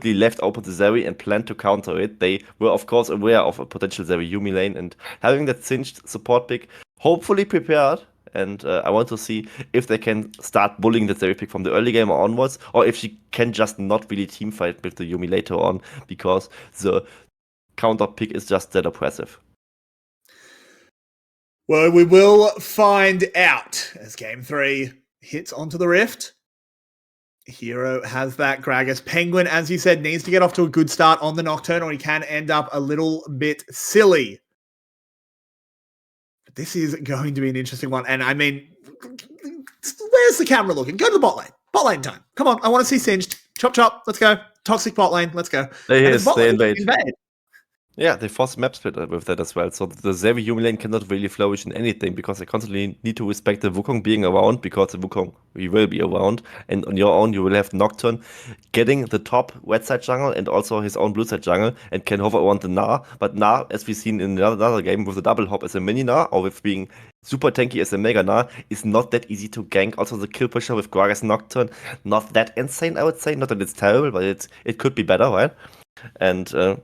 left open the Zeri and planned to counter it. They were, of course, aware of a potential Zeri Yumi lane, and having that cinched support pick, hopefully prepared. And I want to see if they can start bullying the Zeri pick from the early game onwards, or if she can just not really team fight with the Yumi later on, because the counter pick is just that oppressive. Well, we will find out as Game 3 hits onto the Rift. Hero has that Gragas. Penguin, as you said, needs to get off to a good start on the Nocturne, or he can end up a little bit silly. But this is going to be an interesting one. And I mean, where's the camera looking? Go to the bot lane. Bot lane time. Come on, I want to see Singed. Chop, chop. Let's go. Toxic bot lane. Let's go. They invade. Yeah, they force map split with that as well. So the Zeri Yumi lane cannot really flourish in anything because they constantly need to respect the Wukong being around, because the Wukong will be around. And on your own, you will have Nocturne getting the top red side jungle and also his own blue side jungle and can hover around the Gnar. But Gnar, as we've seen in another game with the double hop as a mini Gnar, or with being super tanky as a mega Gnar, is not that easy to gank. Also, the kill pressure with Gragas Nocturne, not that insane, I would say. Not that it's terrible, but it could be better, right? And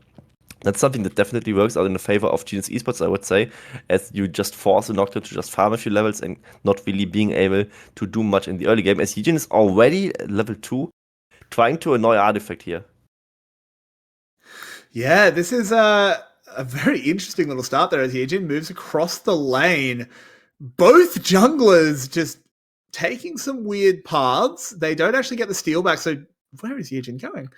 that's something that definitely works out in the favor of Genius Esports, I would say, as you just force a Nocturne to just farm a few levels and not really being able to do much in the early game, as Yijin is already level 2, trying to annoy Artifact here. Yeah, this is a very interesting little start there as Yijin moves across the lane. Both junglers just taking some weird paths. They don't actually get the steal back, so where is Yijin going?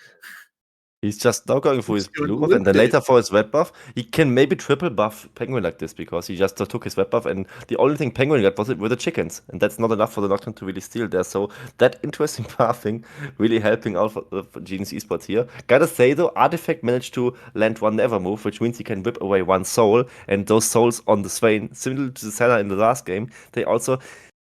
He's just now going for his blue buff and then later for his red buff. He can maybe triple buff Penguin like this because he just took his red buff, and the only thing Penguin got was it with the chickens, and that's not enough for the Nocturne to really steal there. So that interesting pathing really helping out for Genius Esports here. Gotta say though, Artifact managed to land one never move, which means he can whip away one soul, and those souls on the Swain, similar to the Senna in the last game, they also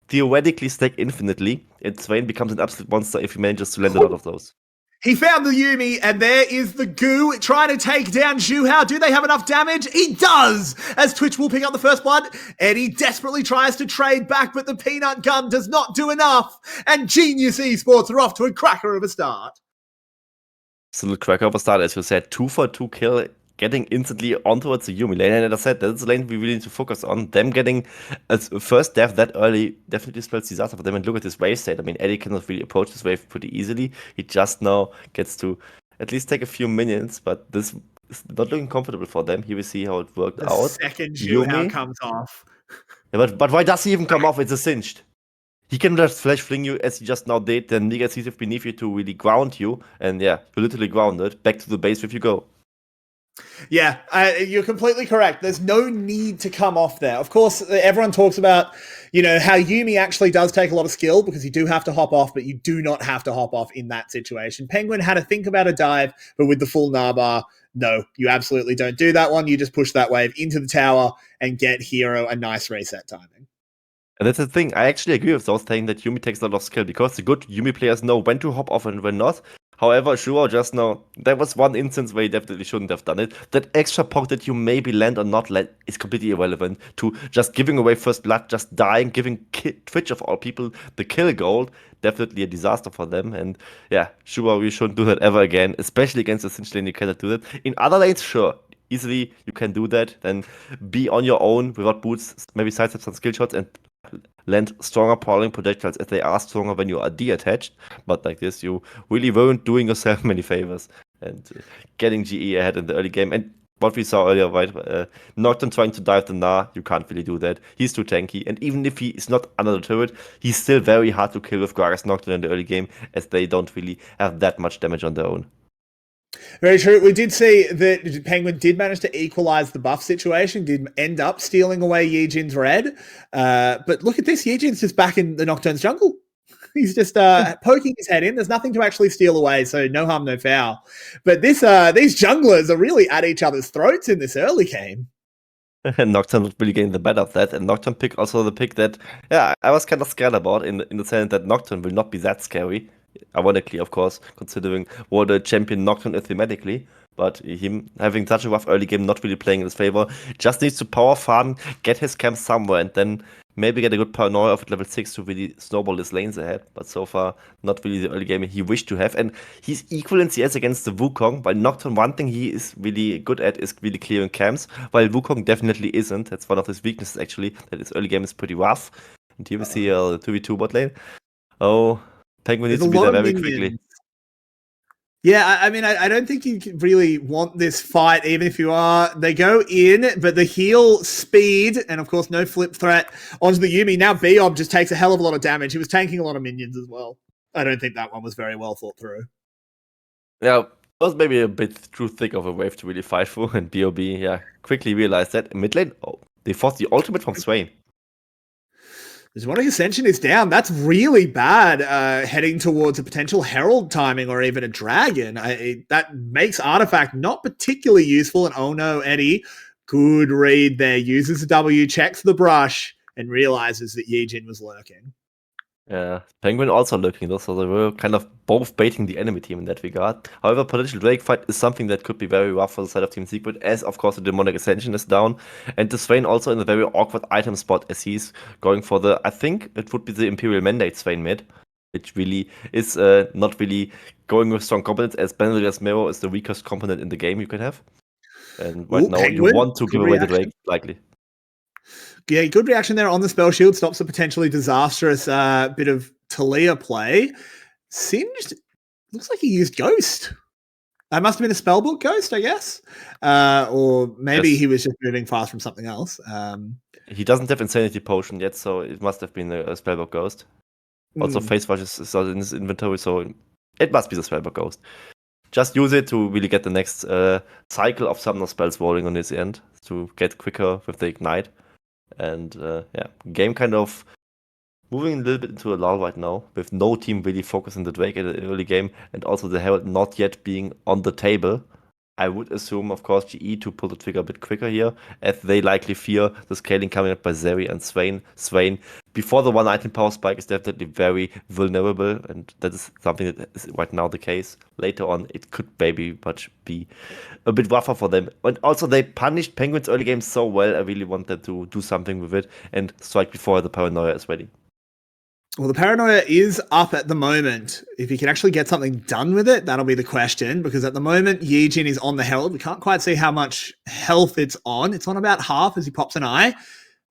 theoretically stack infinitely, and Swain becomes an absolute monster if he manages to land a lot of those. He found the Yuumi, and there is the Goo trying to take down Zhuhao. Do they have enough damage? He does! As Twitch will pick up the first blood, Eddie desperately tries to trade back, but the peanut gun does not do enough, and Genius Esports are off to a cracker of a start. It's a little cracker of a start, as you said. 2-for-2 kill, getting instantly ontowards the Yumi lane, and as I said, that's the lane we really need to focus on. Them getting a first death that early definitely spells disaster for them. And look at this wave state. I mean, Eddie cannot really approach this wave pretty easily. He just now gets to at least take a few minions, but this is not looking comfortable for them. Here we see how it worked out. Second Zhuhao comes off. Yeah, but why does he even come off? It's a cinched. He can just flash fling you as he just now did, then Niga sees it beneath you to really ground you, and yeah, you're literally grounded. Back to the base if you go. Yeah, you're completely correct. There's no need to come off there. Of course, everyone talks about, how Yuumi actually does take a lot of skill because you do have to hop off, but you do not have to hop off in that situation. Penguin had to think about a dive, but with the full Narbar, no, you absolutely don't do that one. You just push that wave into the tower and get Hero a nice reset timing. And that's the thing. I actually agree with those saying that Yuumi takes a lot of skill because the good Yuumi players know when to hop off and when not. However, sure, just now, there was one instance where you definitely shouldn't have done it. That extra poke that you maybe land or not land is completely irrelevant to just giving away first blood, just dying, giving Twitch of all people the kill gold. Definitely a disaster for them. And yeah, sure, we shouldn't do that ever again, especially against a cinch lane. You cannot do that. In other lanes, sure. Easily, you can do that. Then be on your own without boots, maybe sidestep some skill shots and land stronger prowling projectiles as they are stronger when you are detached. But like this, you really weren't doing yourself many favors and getting GE ahead in the early game. And what we saw earlier, right? Nocturne trying to dive the Gnar, you can't really do that. He's too tanky. And even if he is not under the turret, he's still very hard to kill with Gragas Nocturne in the early game, as they don't really have that much damage on their own. Very true. We did see that Penguin did manage to equalize the buff situation, did end up stealing away Yijin's red. But look at this, Yijin's just back in the Nocturne's jungle. He's just poking his head in. There's nothing to actually steal away, so no harm, no foul. But these junglers are really at each other's throats in this early game. And Nocturne was really getting the better of that. And Nocturne pick also the pick that, yeah, I was kind of scared about in the sense that Nocturne will not be that scary. Ironically, of course, considering what the champion Nocturne is thematically. But him having such a rough early game, not really playing in his favor, just needs to power farm, get his camp somewhere, and then Maybe get a good paranoia of at level 6 to really snowball his lanes ahead, but so far, not really the early game he wished to have. And he's equal in CS against the Wukong, while Nocturne, one thing he is really good at is really clearing camps, while Wukong definitely isn't. That's one of his weaknesses, actually, that his early game is pretty rough. And here we see a 2v2 bot lane. Oh, Penguin needs to be there very quickly. Yeah, I mean, I don't think you really want this fight, even if you are. They go in, but the heal speed, and of course, no flip threat onto the Yuumi. Now, Beob just takes a hell of a lot of damage. He was tanking a lot of minions as well. I don't think that one was very well thought through. Yeah, it was maybe a bit too thick of a wave to really fight for, and BOB, yeah, quickly realized that. Mid lane, oh, they forced the ultimate from Swain. Demonic Ascension is down. That's really bad, heading towards a potential Herald timing or even a Dragon. That makes Artifact not particularly useful. And oh no, Eddie, good read there. Uses the W, checks the brush, and realizes that Yijin was lurking. Yeah, Penguin also lurking though, so they were kind of both baiting the enemy team in that regard. However, potential Drake fight is something that could be very rough for the side of Team Secret, as of course the Demonic Ascension is down, and the Swain also in a very awkward item spot as he's going for the, I think it would be the Imperial Mandate Swain mid, which really is not really going with strong components, as Benedict Mero is the weakest component in the game you can have. And right now Penguin, you want to give away the Drake, likely. Yeah, good reaction there on the spell shield. Stops a potentially disastrous bit of Talia play. Singed looks like he used Ghost. That must have been a spellbook Ghost, I guess. Or maybe Yes. he was just moving fast from something else. He doesn't have Insanity Potion yet, so it must have been a Spellbook Ghost. Also, Face Wash is in his inventory, so it must be the Spellbook Ghost. Just use it to really get the next cycle of Summoner spells rolling on his end to get quicker with the Ignite. And yeah, game kind of moving a little bit into a lull right now, with no team really focusing the Drake in the early game, and also the Herald not yet being on the table. I would assume, of course, GE to pull the trigger a bit quicker here, as they likely fear the scaling coming up by Zeri and Swain. Swain, before the one item power spike, is definitely very vulnerable, and that is something that is right now the case. Later on, it could maybe much be a bit rougher for them. And also, they punished Penguins early game so well, I really want them to do something with it and strike before the paranoia is ready. Well, the paranoia is up at the moment. If he can actually get something done with it, that'll be the question. Because at the moment, Yijin is on the Herald. We can't quite see how much health it's on. It's on about half as he pops an eye.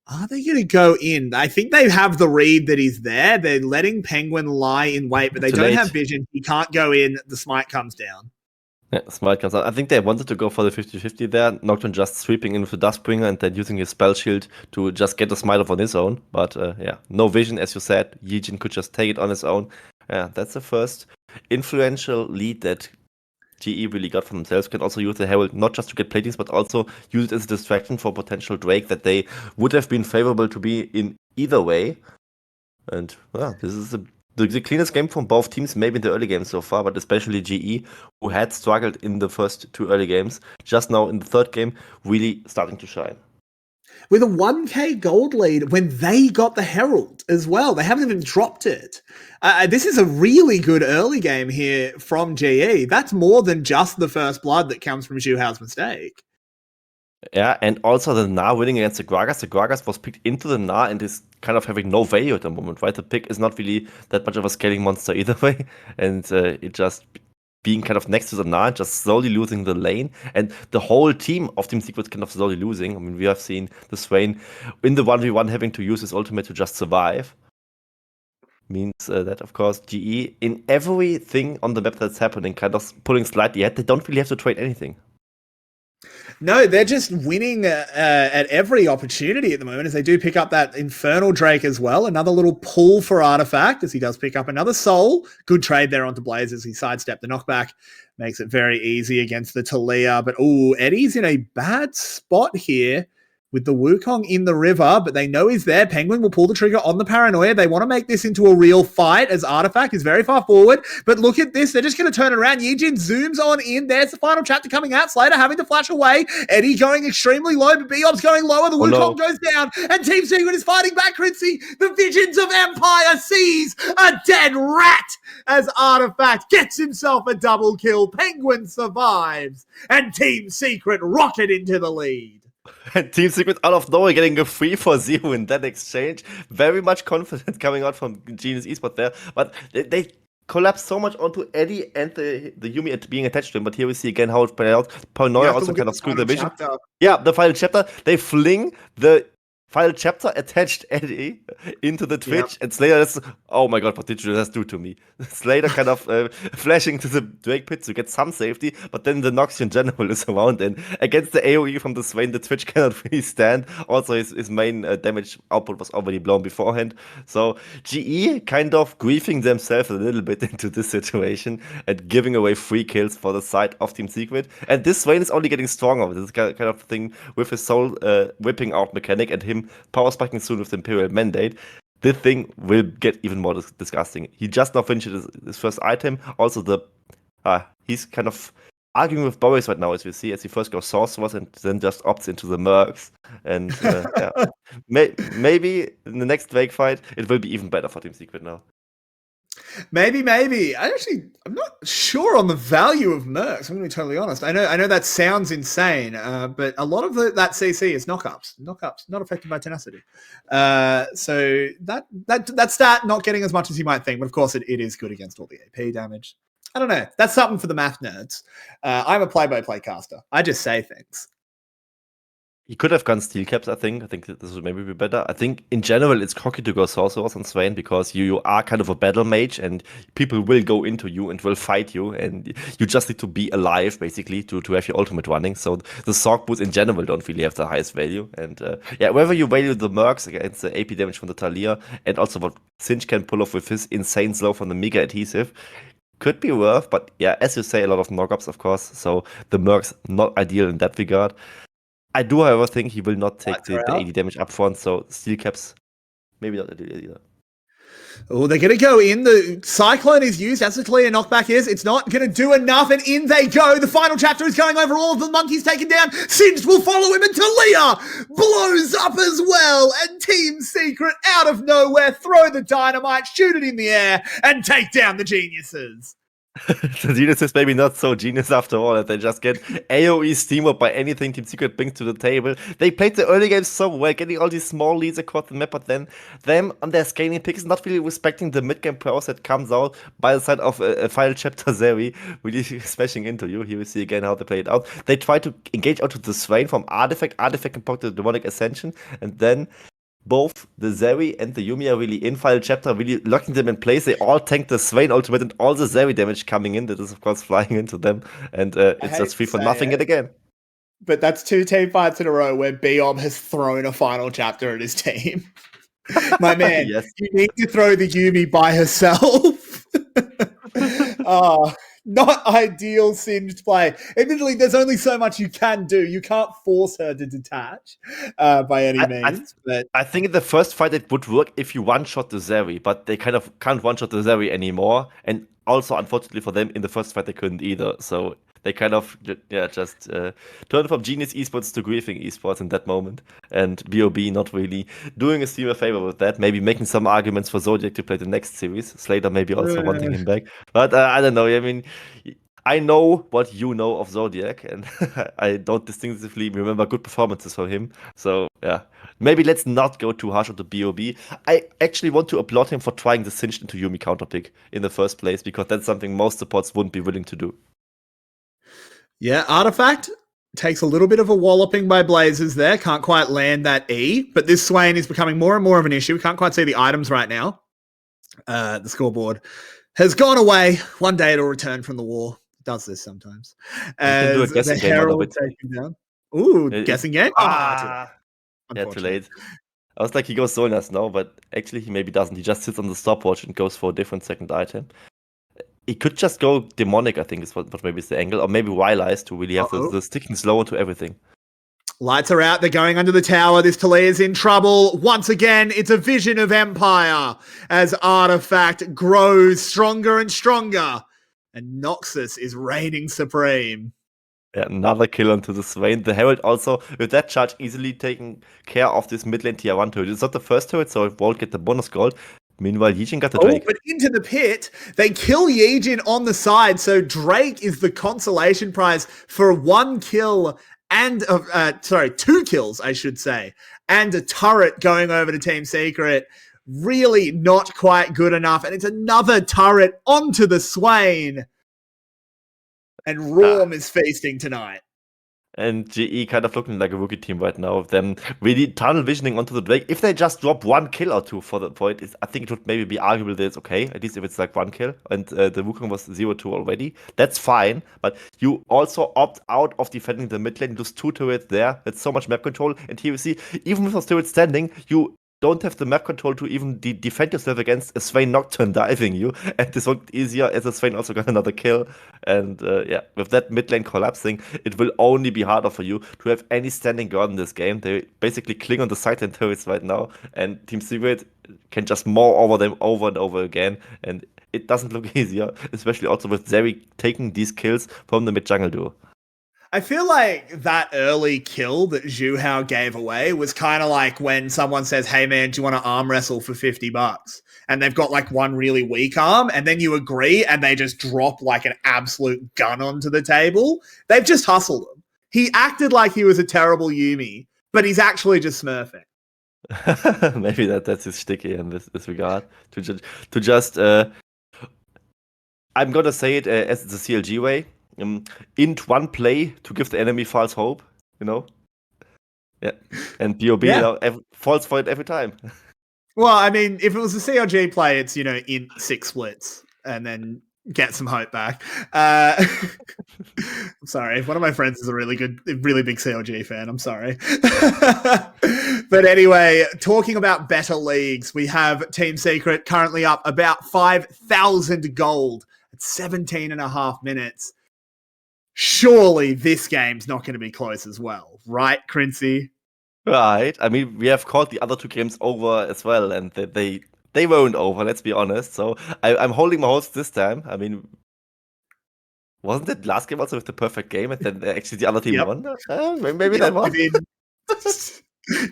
Are they going to go in? I think they have the read that he's there. They're letting Penguin lie in wait, but they don't have vision. He can't go in. The smite comes down. Yeah, smite comes out. I think they wanted to go for the 50-50 there. Nocturne just sweeping in with the Dustbringer and then using his spell shield to just get the smite off on his own. But yeah, no vision, as you said. Yijin could just take it on his own. Yeah, that's the first influential lead that GE really got for themselves. Can also use the Herald not just to get platings, but also use it as a distraction for potential Drake that they would have been favorable to be in either way. And yeah, this is the cleanest game from both teams, maybe in the early games so far, but especially GE, who had struggled in the first two early games, just now in the third game, really starting to shine. With a 1k gold lead when they got the Herald as well. They haven't even dropped it. This is a really good early game here from GE. That's more than just the first blood that comes from Zhuhao's mistake. Yeah, and also the Na winning against the Gragas. The Gragas was picked into the Na and is kind of having no value at the moment, right? The pick is not really that much of a scaling monster either way. And it just being kind of next to the Na, just slowly losing the lane. And the whole team of Team Secret kind of slowly losing. I mean, we have seen the Swain in the 1v1 having to use his ultimate to just survive. Means that, of course, GE, in everything on the map that's happening, kind of pulling slightly ahead. They don't really have to trade anything. No, they're just winning at every opportunity at the moment as they do pick up that Infernal Drake as well. Another little pull for Artifact as he does pick up another soul. Good trade there onto Blaze as he sidestepped the knockback. Makes it very easy against the Talia. But, Eddie's in a bad spot here with the Wukong in the river, but they know he's there. Penguin will pull the trigger on the paranoia. They want to make this into a real fight as Artifact is very far forward. But look at this. They're just going to turn it around. Yijin zooms on in. There's the final chapter coming out. Slater having to flash away. Eddie going extremely low, but Beob's going lower. The Wukong goes down, and Team Secret is fighting back. Critzy, the visions of Empire sees a dead rat as Artifact gets himself a double kill. Penguin survives, and Team Secret rocket into the lead. And Team Secret out of nowhere getting a 3-0 in that exchange. Very much confidence coming out from Genius Esports there. But they collapsed so much onto Eddie and the Yumi being attached to him. But here we see again how it played out. You Paranoia have to also look at kind the of screwed final the vision. chapter. Yeah, the final chapter. They fling the final chapter attached Eddie into the Twitch, and Slater is, oh my god, what did you just do to me? Slater kind of flashing to the Drake pit to get some safety, but then the Noxian General is around, and against the AoE from the Swain, the Twitch cannot really stand. Also, his main damage output was already blown beforehand. So GE kind of griefing themselves a little bit into this situation and giving away free kills for the side of Team Secret. And this Swain is only getting stronger. This is kind of thing with his soul whipping out mechanic and him power spiking soon with the Imperial Mandate. This thing will get even more disgusting. He just now finished his first item. Also, he's kind of arguing with Boris right now, as we see, as he first goes Sorcerers and then just opts into the Mercs. And yeah, maybe in the next Drake fight, it will be even better for Team Secret now. Maybe. I'm not sure on the value of Mercs. I'm going to be totally honest. I know that sounds insane, but a lot of that CC is knockups, not affected by tenacity. So that stat not getting as much as you might think, but of course it is good against all the AP damage. I don't know. That's something for the math nerds. I'm a play-by-play caster. I just say things. He could have gone Steel Caps, I think. I think that this would maybe be better. I think in general it's cocky to go Sorcerers on Swain because you are kind of a battle mage and people will go into you and will fight you and you just need to be alive basically to have your ultimate running. So the Sorc boots in general don't really have the highest value. And yeah, whether you value the Mercs against the AP damage from the Talia and also what Sinch can pull off with his insane slow from the Mega Adhesive, could be worth. But yeah, as you say, a lot of knockups, of course. So the Mercs not ideal in that regard. I do, however, think he will not take the 80 damage up front, so Steel Caps, maybe not either. Oh, they're going to go in. The Cyclone is used as the clear knockback is. It's not going to do enough, and in they go. The final chapter is going over. All of the monkeys taken down. Singed will follow him, and Talia blows up as well. And Team Secret, out of nowhere, throw the dynamite, shoot it in the air, and take down the geniuses. The geniuses maybe not so genius after all, that they just get AoE steam up by anything Team Secret brings to the table. They played the early games so well, getting all these small leads across the map, but then them on their scaling picks not really respecting the mid-game prowess that comes out by the side of a final chapter Zeri, really smashing into you. Here we see again how they play it out. They try to engage out to the Swain from Artifact can poke the Demonic Ascension, and then both the Zeri and the Yumi are really in final chapter, really locking them in place. They all tank the Swain ultimate and all the Zeri damage coming in. That is, of course, flying into them. And it's just free for nothing yet again. But that's 2 team fights in a row where Biom has thrown a final chapter at his team. My man, yes. You need to throw the Yumi by herself. Not ideal Singed play. Admittedly, there's only so much you can do. You can't force her to detach by any means. But I think in the first fight it would work if you one-shot the Zeri, but they kind of can't one-shot the Zeri anymore. And also, unfortunately for them, in the first fight they couldn't either. So they kind of just turned from Genius Esports to Griefing Esports in that moment. And BOB not really doing a team a favor with that. Maybe making some arguments for Zodiac to play the next series. Slater maybe also wanting him back. But I don't know. I mean, I know what you know of Zodiac, and I don't distinctively remember good performances from him. So yeah, maybe let's not go too harsh on the BOB. I actually want to applaud him for trying the Singed into Yumi counterpick in the first place, because that's something most supports wouldn't be willing to do. Yeah, Artifact takes a little bit of a walloping by Blazers there. Can't quite land that E, but this Swain is becoming more and more of an issue. We can't quite see the items right now. The scoreboard has gone away. One day it'll return from the war. It does this sometimes. As the Herald taken down. Ooh, guessing game? Yeah, too late. I was like, he goes Solnas now, but actually he maybe doesn't. He just sits on the stopwatch and goes for a different second item. He could just go Demonic, I think, is what maybe is the angle. Or maybe Wild Eyes to really have the sticking slower to everything. Lights are out. They're going under the tower. This Talia's in trouble. Once again, it's a vision of Empire as Artifact grows stronger and stronger. And Noxus is reigning supreme. Yeah, another kill onto the Swain. The Herald also, with that charge, easily taking care of this mid lane tier 1 turret. It's not the first turret, so it won't get the bonus gold. Meanwhile, Yijin got the Drake. But into the pit, they kill Yijin on the side, so Drake is the consolation prize for 1 kill and 2 kills, I should say, and a turret going over to Team Secret. Really not quite good enough. And it's another turret onto the Swain. And Raum is feasting tonight. And GE kind of looking like a rookie team right now. Of them really tunnel visioning onto the Drake. If they just drop 1 kill or 2 for the point, I think it would maybe be arguable that it's okay. At least if it's like 1 kill and the Wukong was 0-2 already. That's fine. But you also opt out of defending the mid lane. Lose 2 turrets there. That's so much map control. And here we see, even with those turrets standing, you don't have the map control to even defend yourself against a Swain Nocturne diving you. And this looked easier as a Swain also got another kill. And yeah, with that mid lane collapsing, it will only be harder for you to have any standing ground in this game. They basically cling on the side lane turrets right now. And Team Secret can just maul over them over and over again. And it doesn't look easier, especially also with Zeri taking these kills from the mid jungle duo. I feel like that early kill that Zhu Hao gave away was kind of like when someone says, hey man, do you want to arm wrestle for $50? And they've got like one really weak arm, and then you agree, and they just drop like an absolute gun onto the table. They've just hustled him. He acted like he was a terrible Yuumi, but he's actually just smurfing. Maybe that's his sticky in this regard. To just I'm gonna say it as the CLG way. Int 1 play to give the enemy false hope, you know? Yeah. And BOB falls for it every time. Well, I mean, if it was a CLG play, it's, int 6 splits and then get some hope back. I'm sorry. One of my friends is a really big CLG fan. I'm sorry. But anyway, talking about better leagues, we have Team Secret currently up about 5,000 gold at 17.5 minutes. Surely this game's not going to be close as well, right, Crincy? Right. I mean, we have called the other 2 games over as well, and they weren't over, let's be honest. So I'm holding my horse this time. I mean, wasn't it last game also with the perfect game, and then actually the other team won? Maybe that was.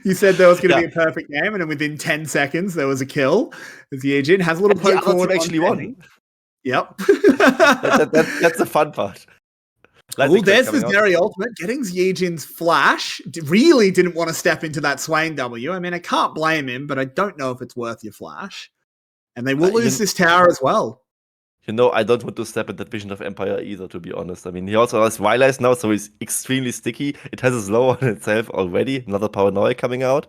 You said there was going to be a perfect game, and then within 10 seconds there was a kill. As Yejin has a little poke forward. The other team actually won. Yep. That's the fun part. Oh, there's the Zeri ultimate. Getting Yejin's flash. Really didn't want to step into that Swain W. I mean, I can't blame him, but I don't know if it's worth your flash. And they will lose this tower as well. I don't want to step in that Vision of Empire either, to be honest. I mean, he also has Rylai's now, so he's extremely sticky. It has a slow on itself already. Another Paranoia coming out.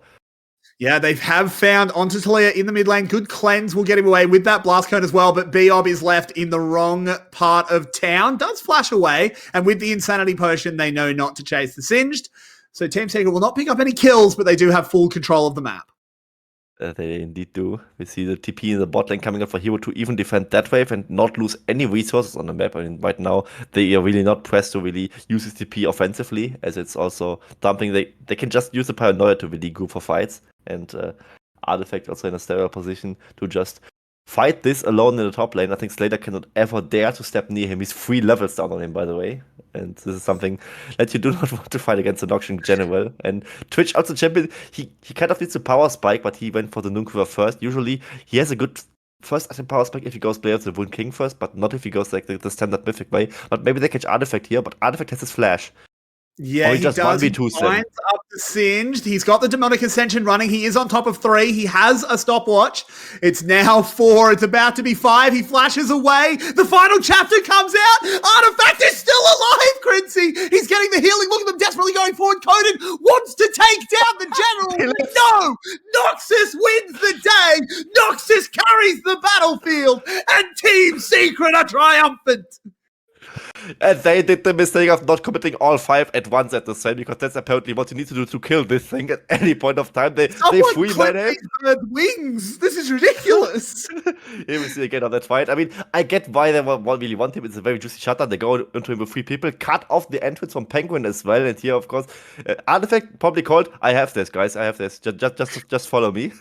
Yeah, they have found onto Talia in the mid lane. Good cleanse will get him away with that blast cone as well, but Biob is left in the wrong part of town. Does flash away, and with the Insanity Potion, they know not to chase the Singed. So Team Secret will not pick up any kills, but they do have full control of the map. They indeed do. We see the TP in the bot lane coming up for Hero to even defend that wave and not lose any resources on the map. I mean, right now, they are really not pressed to really use his TP offensively, as it's also something they can just use the Paranoia to really go for fights. And Artifact also in a sterile position to just fight this alone in the top lane. I think Slater cannot ever dare to step near him. He's 3 levels down on him, by the way. And this is something that you do not want to fight against the Noxian in general. And Twitch also champion, he kind of needs a power spike, but he went for the Nunkura first. Usually he has a good first item power spike if he goes play of the Wound King first, but not if he goes like the standard mythic way. But maybe they catch Artifact here, but Artifact has his flash. Yeah, he does. He lines up the Singed. He's got the Demonic Ascension running. He is on top of 3. He has a stopwatch. It's now 4. It's about to be 5. He flashes away. The final chapter comes out. Artifact is still alive, Crincy. He's getting the healing. Look at them desperately going forward. Conan wants to take down the general. No! Noxus wins the day. Noxus carries the battlefield. And Team Secret are triumphant. And they did the mistake of not committing all 5 at once at the same, because that's apparently what you need to do to kill this thing at any point of time. They free my name. Wings. This is ridiculous. Here we see again on that fight. I mean, I get why they really want him. It's a very juicy shutdown. They go into him with 3 people, cut off the entrance from Penguin as well. And here, of course, Artifact probably called, I have this, guys. I have this. Just follow me.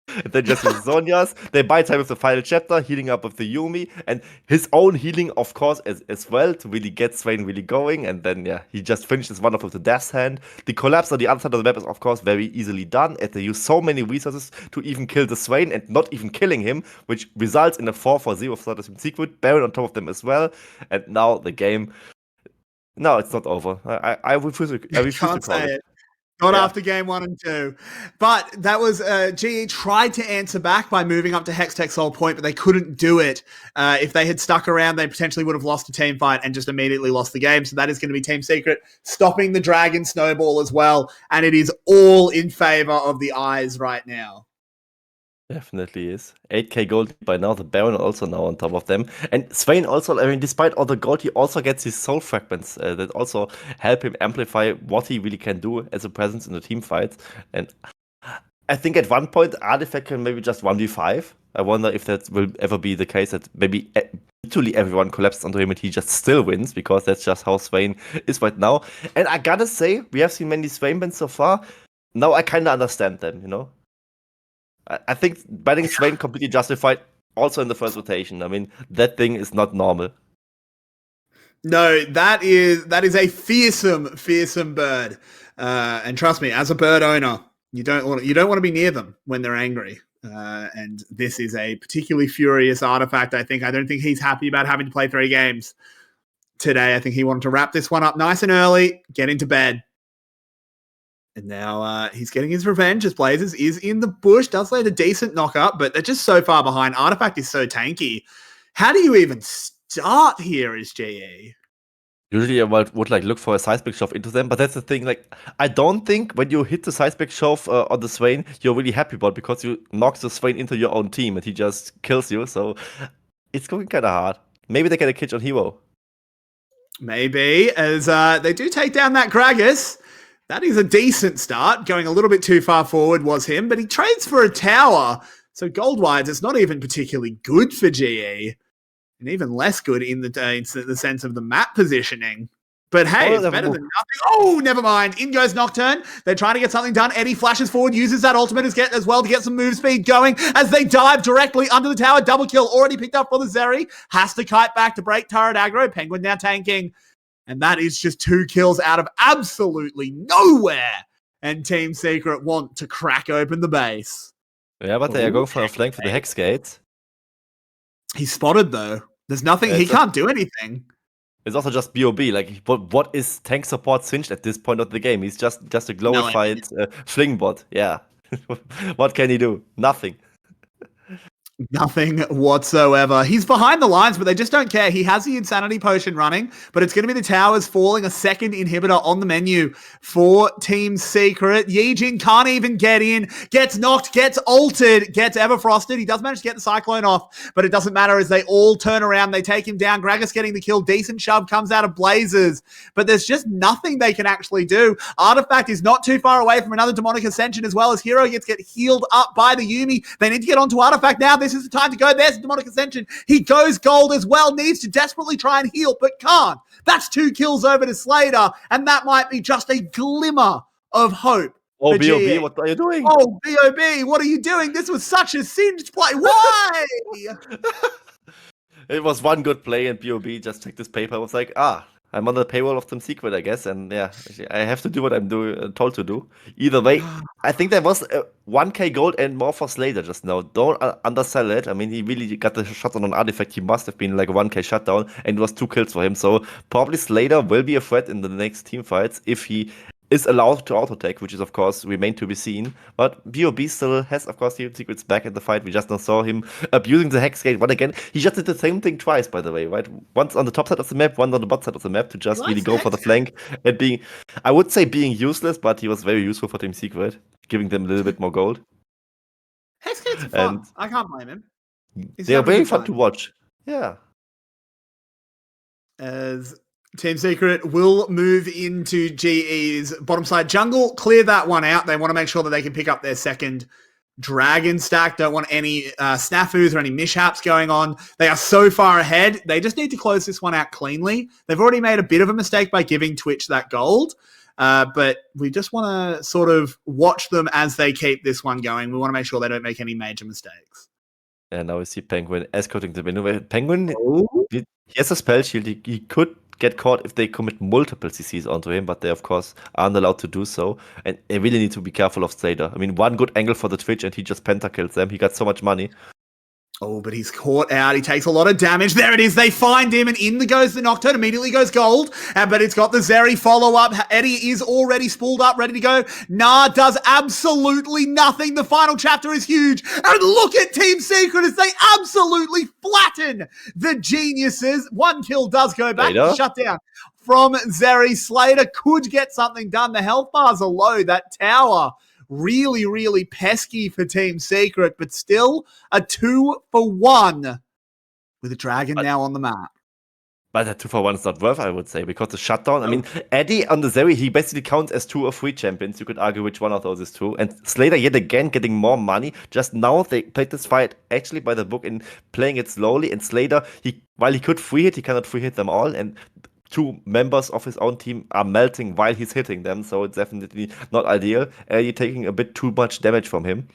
And then just with Zonia's, they buy time with the final chapter, healing up with the Yuumi, and his own healing, of course, as well, to really get Swain really going. And then, yeah, he just finishes one off with the Death's Hand. The collapse on the other side of the map is, of course, very easily done, as they use so many resources to even kill the Swain and not even killing him, which results in a 4-4-0 for Team Secret, Baron on top of them as well. And now the game No, it's not over. I refuse to Can't call say it. it. Not Yeah. after game 1 and 2. But that was GE tried to answer back by moving up to Hextech Soul Point, but they couldn't do it. If they had stuck around, they potentially would have lost a team fight and just immediately lost the game. So that is going to be Team Secret stopping the Dragon Snowball as well. And it is all in favor of the Eyes right now. Definitely is. 8k gold by now. The Baron also now on top of them. And Swain also, I mean, despite all the gold, he also gets his soul fragments that also help him amplify what he really can do as a presence in the team fights. And I think at one point, Artifact can maybe just 1v5. I wonder if that will ever be the case, that maybe literally everyone collapses onto him and he just still wins, because that's just how Swain is right now. And I gotta say, we have seen many Swain bans so far. Now I kind of understand them, you know? I think banning Swain completely justified also in the first rotation. I mean, that thing is not normal. No, that is a fearsome bird. And trust me, as a bird owner, you don't want to be near them when they're angry. And this is a particularly furious Artifact. I don't think he's happy about having to play 3 games today. I think he wanted to wrap this one up nice and early, get into bed. And now he's getting his revenge as Blazers is in the bush. Does land a decent knock-up, but they're just so far behind. Artifact is so tanky. How do you even start here as GE? Usually I would like look for a seismic shove into them, but that's the thing. Like, I don't think when you hit the seismic shove on the Swain, you're really happy about, because you knock the Swain into your own team and he just kills you. So it's going kind of hard. Maybe they get a catch on Hero. Maybe, as they do take down that Gragas. That is a decent start. Going a little bit too far forward was him, but he trades for a tower. So gold-wise, it's not even particularly good for GE. And even less good in the sense of the map positioning. But hey, it's better than nothing. Oh, never mind. In goes Nocturne. They're trying to get something done. Eddie flashes forward, uses that ultimate as well to get some move speed going as they dive directly under the tower. Double kill already picked up for the Zeri. Has to kite back to break turret aggro. Penguin now tanking. And that is just 2 kills out of absolutely nowhere. And Team Secret want to crack open the base. Yeah, but they are going for a flank for the Hex Gate. He's spotted, though. There's nothing. He can't do anything. It's also just BOB. Like, what is tank support Singed at this point of the game? He's just a glorified fling bot. Yeah. What can he do? Nothing. Nothing whatsoever. He's behind the lines, but they just don't care. He has the Insanity Potion running, but it's going to be the towers falling. A second inhibitor on the menu for Team Secret. Yijin can't even get in. Gets knocked, gets ulted, gets Everfrosted. He does manage to get the Cyclone off, but it doesn't matter as they all turn around. They take him down. Gragas getting the kill. Decent shove comes out of Blazers, but there's just nothing they can actually do. Artifact is not too far away from another Demonic Ascension as well, as Hero gets healed up by the Yuumi. They need to get onto Artifact now. This is the time to go. There's the Demonic Ascension. He goes gold as well. Needs to desperately try and heal, but can't. That's 2 kills over to Slater, and that might be just a glimmer of hope. Oh, BOB, what are you doing? Oh, BOB, what are you doing? This was such a singed play. Why? It was one good play, and BOB just checked his paper. I was like, I'm on the payroll of Team Secret, I guess, and yeah, I have to do what I'm told to do. Either way, I think there was 1k gold and more for Slater just now. Don't undersell it. I mean, he really got the shot on an Artifact. He must have been like a 1k shutdown, and it was 2 kills for him. So probably Slater will be a threat in the next team fights if he is allowed to auto-attack, which is, of course, remain to be seen. But BOB still has, of course, Team Secrets back in the fight. We just now saw him abusing the Hex Gate. But again, he just did the same thing twice, by the way, right? Once on the top side of the map, one on the bottom side of the map to just really go for the flank. And being, I would say being useless, but he was very useful for Team Secret, giving them a little bit more gold. Hex Gate's fun. I can't blame him. They are very fun to watch. Yeah. As Team Secret will move into GE's bottom side jungle, clear that one out. They want to make sure that they can pick up their second dragon stack. Don't want any snafus or any mishaps going on. They are so far ahead. They just need to close this one out cleanly. They've already made a bit of a mistake by giving Twitch that gold. But we just want to sort of watch them as they keep this one going. We want to make sure they don't make any major mistakes. And now we see Penguin escorting the window. Penguin, he has a spell shield. He could get caught if they commit multiple CCs onto him, but they, of course, aren't allowed to do so. And they really need to be careful of Slater. I mean, one good angle for the Twitch, and he just pentakills them. He got so much money. Oh, but he's caught out. He takes a lot of damage. There it is. They find him, and in goes the Nocturne. Immediately goes gold. But it's got the Zeri follow-up. Eddie is already spooled up, ready to go. Nah does absolutely nothing. The final chapter is huge. And look at Team Secret as they absolutely flatten the geniuses. One kill does go back. Shut down from Zeri. Slater could get something done. The health bars are low. That tower really, really pesky for Team Secret, but still a 2-for-1 with a dragon now on the map. But that 2-for-1 is not worth, I would say, because the shutdown. I mean, Eddie on the Zeri, he basically counts as 2 or 3 champions. You could argue which one of those is 2. And Slater, yet again, getting more money. Just now, they played this fight actually by the book and playing it slowly. And Slater, while he could free hit, he cannot free hit them all. And 2 members of his own team are melting while he's hitting them, so it's definitely not ideal. Eddie taking a bit too much damage from him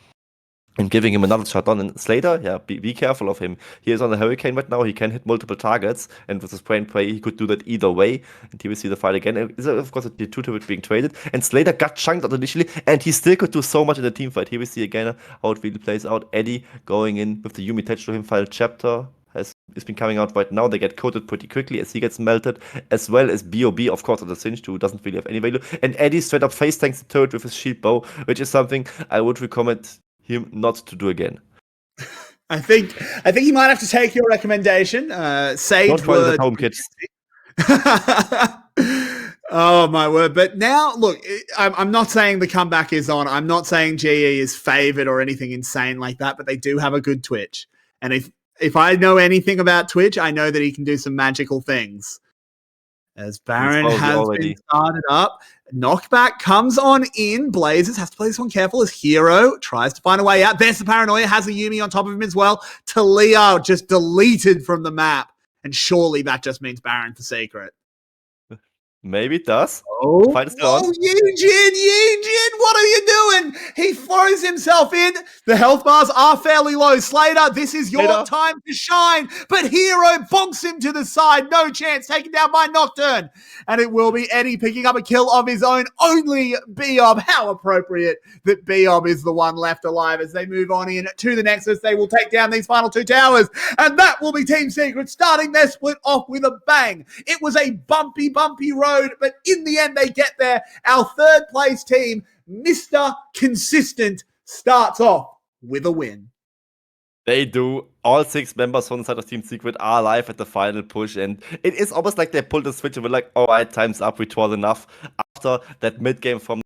and giving him another shot on. And Slater, yeah, be careful of him. He is on the Hurricane right now. He can hit multiple targets, and with the spray and pray, he could do that either way. And here we see the fight again. It's of course a tier 2 to it being traded, and Slater got chunked out initially, and he still could do so much in the team fight. Here we see again how it really plays out. Eddie going in with the Yumi attached to him. Final chapter it's been coming out right now. They get coated pretty quickly as he gets melted, as well as BOB, of course, on the Singe, who doesn't really have any value. And Eddie straight up face tanks the turret with his shield bow, which is something I would recommend him not to do again. I think he might have to take your recommendation. Sage Don't try it at home, kids. Oh my word. But now, look, I'm not saying the comeback is on. I'm not saying GE is favored or anything insane like that, but they do have a good Twitch. And if I know anything about Twitch, I know that he can do some magical things. As Baron has been started up, knockback comes on in. Blazers has to play this one careful as Hero tries to find a way out. There's the Paranoia, has a Yumi on top of him as well. Talia just deleted from the map. And surely that just means Baron for Secret. Maybe it does. Oh, Eugene, what are you doing? He throws himself in. The health bars are fairly low. Slater, this is your time to shine. But Hero bonks him to the side. No chance. Taken down by Nocturne. And it will be Eddie picking up a kill of his own. Only Beob. How appropriate that Beob is the one left alive as they move on in to the Nexus. They will take down these final 2 towers. And that will be Team Secret starting their split off with a bang. It was a bumpy road, but in the end, they get there. Our 3rd place team, Mr. Consistent, starts off with a win. They do. All 6 members from the side of Team Secret are alive at the final push, and it is almost like they pulled the switch and were like, all right, time's up, we tore enough after that mid game from